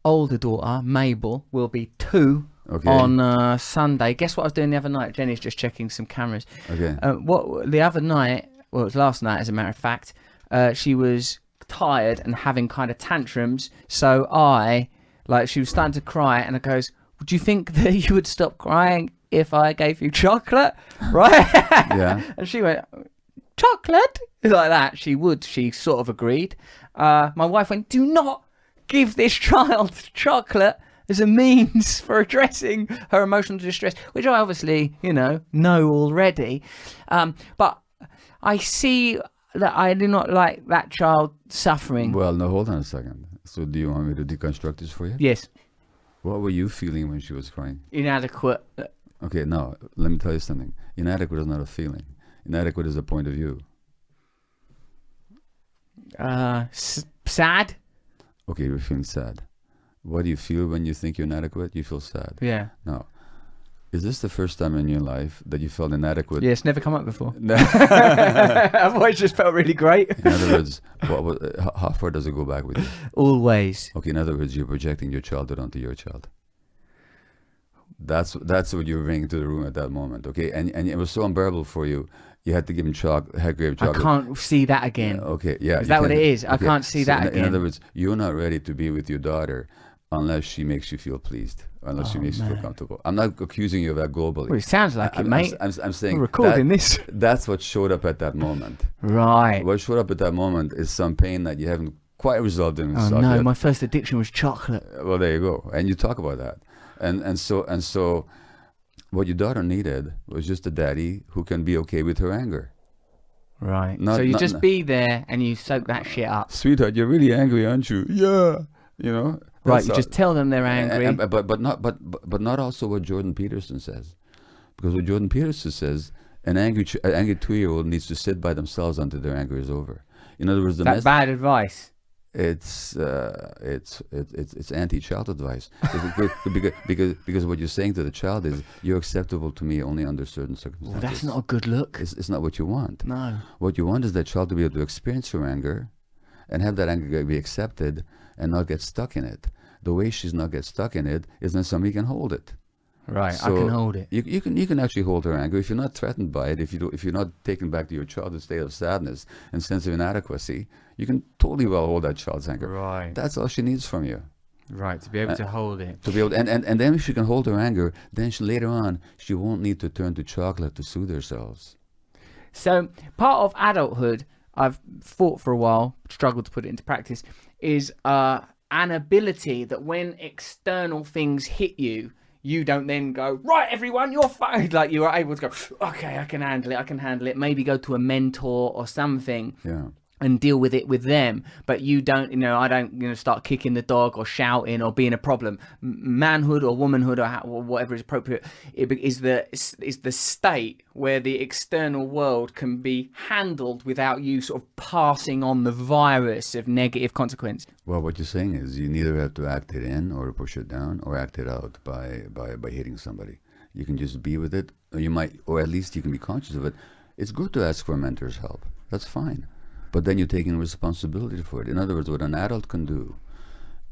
older daughter, Mabel, will be 2 on Sunday. Guess what I was doing the other night? Jenny's just checking some cameras. Okay. What the other night? Well, it was last night, as a matter of fact. She was tired and having kind of tantrums. So she was starting to cry, and I goes, "Would you think that you would stop crying if I gave you chocolate?" Right? Yeah. And she went, "Chocolate?" Like that. She would. She sort of agreed. My wife went, "Do not give this child chocolate as a means for addressing her emotional distress," which I obviously, know already. But I see that I do not like that child suffering. Well, no, hold on a second. So do you want me to deconstruct this for you? Yes. What were you feeling when she was crying? Inadequate. Okay, now, let me tell you something. Inadequate is not a feeling. Inadequate is a point of view. Sad? Okay, you're feeling sad. What do you feel when you think you're inadequate? You feel sad. Yeah. Now, is this the first time in your life that you felt inadequate? Yeah, it's never come up before. I've always just felt really great. In other words, how far does it go back with you? Always. Okay, in other words, you're projecting your childhood onto your child. That's what you're bringing to the room at that moment, okay? And it was so unbearable for you. You had to give him chocolate. I can't see that again. Okay, yeah. Is that what it is? Okay. I can't see that again. In other words, you're not ready to be with your daughter unless she makes you feel pleased, unless she makes you feel comfortable. I'm not accusing you of that globally. Well, it sounds like it, mate. I'm saying we're recording this. That's what showed up at that moment. Right. What showed up at that moment is some pain that you haven't quite resolved in yourself. Oh no, yet. my first addiction was chocolate. Well, there you go. And you talk about that. And so what your daughter needed was just a daddy who can be okay with her anger. Right. So you just be there and you soak that shit up. Sweetheart, you're really angry, aren't you? Yeah. Right. You just tell them they're angry. But not also what Jordan Peterson says, because what Jordan Peterson says, an angry 2-year-old needs to sit by themselves until their anger is over. In other words, that's bad advice. It's anti-child advice because what you're saying to the child is, you're acceptable to me only under certain circumstances. Well, that's not a good look. It's not what you want. No. What you want is that child to be able to experience her anger and have that anger be accepted and not get stuck in it. The way she's not get stuck in it is when somebody can hold it. Right, so I can hold it. You can actually hold her anger if you're not threatened by it. If you're not taken back to your childhood state of sadness and sense of inadequacy, you can totally well hold that child's anger. Right. That's all she needs from you. Right, to be able to hold it. To be able, and then if she can hold her anger, then later on she won't need to turn to chocolate to soothe herself. So part of adulthood, I've thought for a while, struggled to put it into practice, is an ability that when external things hit you, you don't then go, right, everyone, you're fine. Like, you are able to go, okay, I can handle it. Maybe go to a mentor or something. Yeah. And deal with it with them, but you don't, I don't, start kicking the dog or shouting or being a problem. Manhood or womanhood or whatever is appropriate is the state where the external world can be handled without you sort of passing on the virus of negative consequence. Well, what you're saying is you neither have to act it in or push it down or act it out by hitting somebody. You can just be with it, or at least you can be conscious of it. It's good to ask for a mentor's help. That's fine. But then you're taking responsibility for it. In other words, what an adult can do,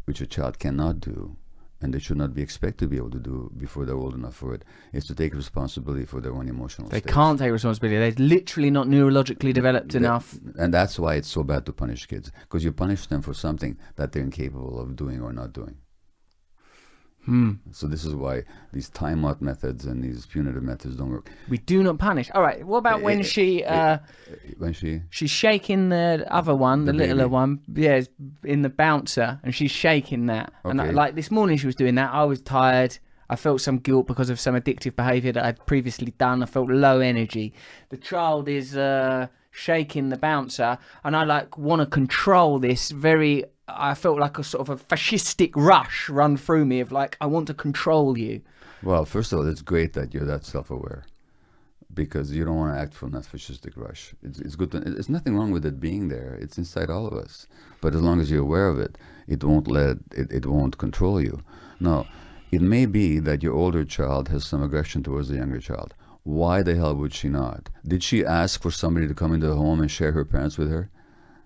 which a child cannot do, and they should not be expected to be able to do before they're old enough for it, is to take responsibility for their own emotional states. They can't take responsibility. They're literally not neurologically developed enough. And that's why it's so bad to punish kids, because you punish them for something that they're incapable of doing or not doing. So this is why these time-out methods and these punitive methods don't work. We do not punish. All right. What about when she's shaking the other one, the littler baby. one, in the bouncer, and she's shaking that. Okay. And like this morning, she was doing that. I was tired. I felt some guilt because of some addictive behaviour that I'd previously done. I felt low energy. The child is shaking the bouncer, and I want to control this very. I felt like a sort of a fascistic rush run through me of I want to control you. Well, first of all, it's great that you're that self-aware, because you don't want to act from that fascistic rush. It's good. There's nothing wrong with it being there. It's inside all of us. But as long as you're aware of it, it won't control you. Now, it may be that your older child has some aggression towards the younger child. Why the hell would she not? Did she ask for somebody to come into the home and share her parents with her?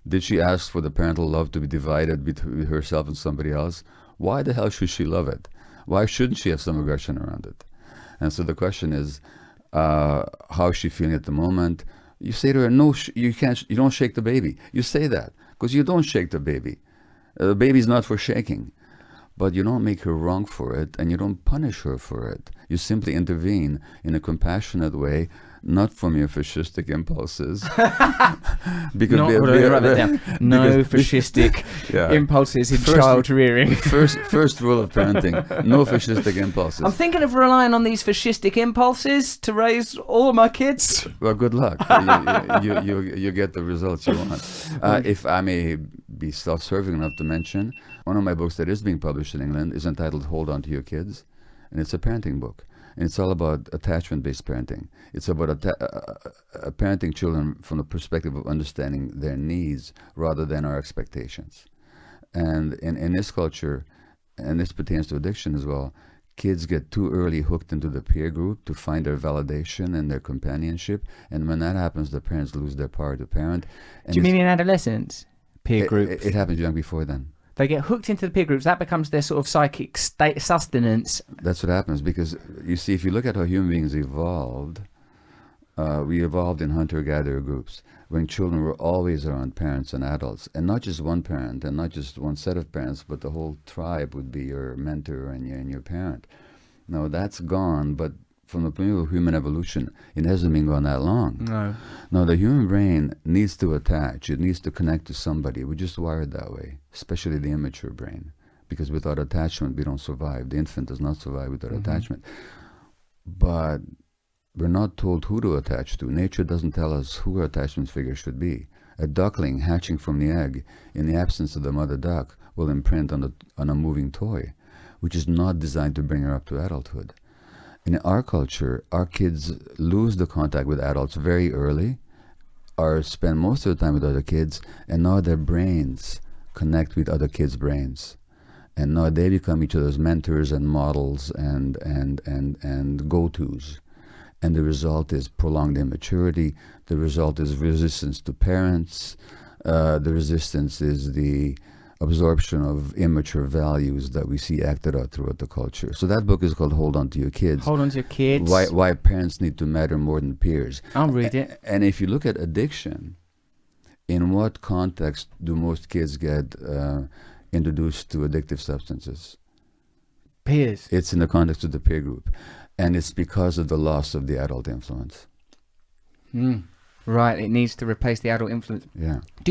Did she ask for the parental love to be divided between herself and somebody else? Why the hell should she love it? Why shouldn't she have some aggression around it? And so the question is, how is she feeling at the moment? You say to her, no, you can't. You don't shake the baby. You say that because you don't shake the baby. The baby's not for shaking. But you don't make her wrong for it, and you don't punish her for it. You simply intervene in a compassionate way, not from your fascistic impulses. Because No fascistic impulses in child rearing. First rule of parenting: no fascistic impulses. I'm thinking of relying on these fascistic impulses to raise all of my kids. Well, good luck. You get the results you want. If I may be self-serving enough to mention, one of my books that is being published in England is entitled Hold On to Your Kids, and it's a parenting book. And it's all about attachment-based parenting. It's about parenting children from the perspective of understanding their needs rather than our expectations. And in this culture, and this pertains to addiction as well, kids get too early hooked into the peer group to find their validation and their companionship. And when that happens, the parents lose their power to parent. And do you mean in adolescence? Peer groups? It happens young before then. They get hooked into the peer groups. That becomes their sort of psychic state sustenance. That's what happens because, you see, if you look at how human beings evolved, we evolved in hunter-gatherer groups when children were always around parents and adults, and not just one parent and not just one set of parents, but the whole tribe would be your mentor and your parent. Now, that's gone, but from the point of view of human evolution, it hasn't been gone that long. No. Now, the human brain needs to attach. It needs to connect to somebody. We're just wired that way, especially the immature brain, because without attachment, we don't survive. The infant does not survive without attachment. But we're not told who to attach to. Nature doesn't tell us who our attachment figure should be. A duckling hatching from the egg, in the absence of the mother duck, will imprint on a moving toy, which is not designed to bring her up to adulthood. In our culture, our kids lose the contact with adults very early, or spend most of the time with other kids, and now their brains connect with other kids' brains. And now they become each other's mentors and models and go-tos. And the result is prolonged immaturity. The result is resistance to parents. The resistance is the absorption of immature values that we see acted out throughout the culture. So that book is called Hold On to Your Kids. Hold On to Your Kids. Why parents need to matter more than peers. I'll read it. And if you look at addiction, in what context do most kids get introduced to addictive substances? Peers. It's in the context of the peer group. And it's because of the loss of the adult influence. Right, it needs to replace the adult influence. Yeah. Do you